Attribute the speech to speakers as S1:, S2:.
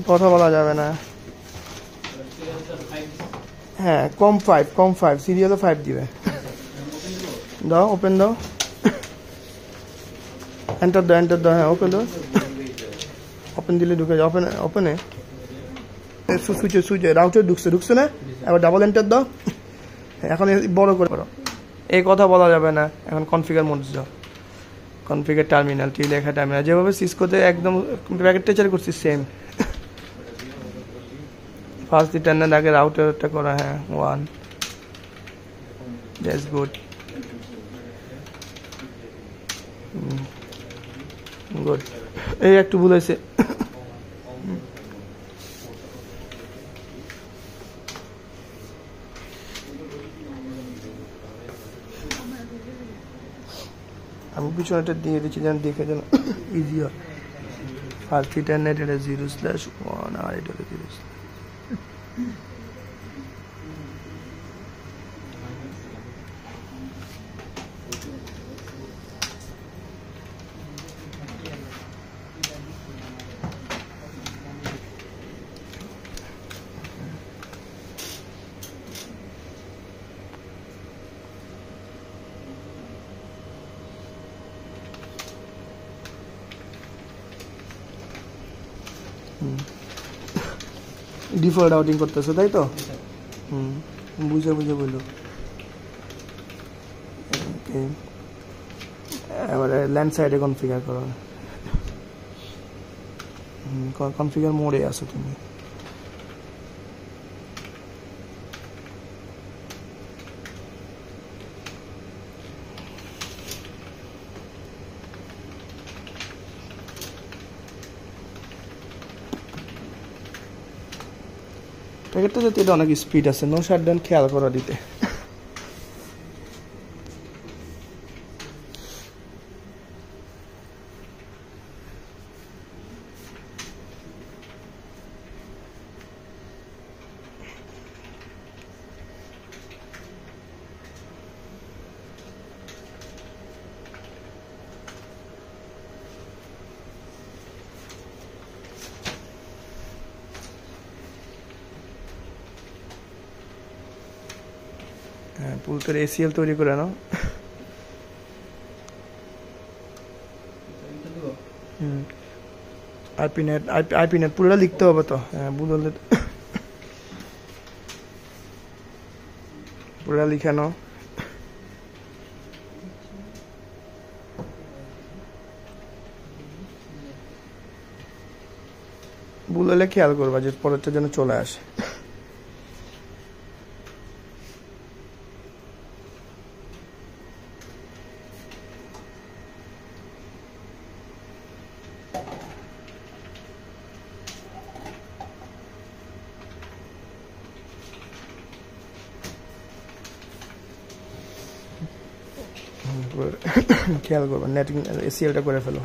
S1: কথা বলা যাবে না। হ্যাঁ কম 5 সিরিয়ালও 5 দিবে। দাও ওপেন দাও, এন্টার দাও, হ্যাঁ ওপেন দাও, ওপেন দিলে ঢুকে যাও। ওপেনে সুইচে রাউটার ঢুকছে না, এবার ডাবল এন্টার দাও। এখন বড় করে করো, এই কথা বলা যাবে না। এখন কনফিগার মোড যাও, কনফিগার টার্মিনাল, টি লেখা টার্মিনাল, যেভাবে সিসকোতে একদম প্যাকেট টেচার করছি সেম। ফার্স্ট রিটার্নের আগে রাউটারটা করা, হ্যাঁ 1, দ্যাটস গুড গুড। এই একটু ভুল হয়েছে। আমি পিছনেটা দিয়ে দিচ্ছি যেন দেখে যেন ইজি হয়। ফার্স্ট ইন্টারনেট এটা 0/1 আর এটা 0। ডিফল্ট আউটিং করতেছে তাই তো? বুঝে বললো। এবারে ল্যান্ড সাইডে কনফিগার করো, কনফিগার মোডে আসো তুমি। প্যাকেটটা যাতে এটা অনেক স্পিড আছে, নো শাটডাউন খেয়াল করা দিতে। হ্যাঁ পুল করে এসিএল তৈরি করে নাও। আইপিনেট পুরোটা লিখতে হবে তো, হ্যাঁ বুঝলে পুরোটা লিখে নাও। ভুল হলে খেয়াল করবা যে পরেরটা যেন চলে আসে। খেয়াল করবা নেটিং এসিএলটা করে ফেলো।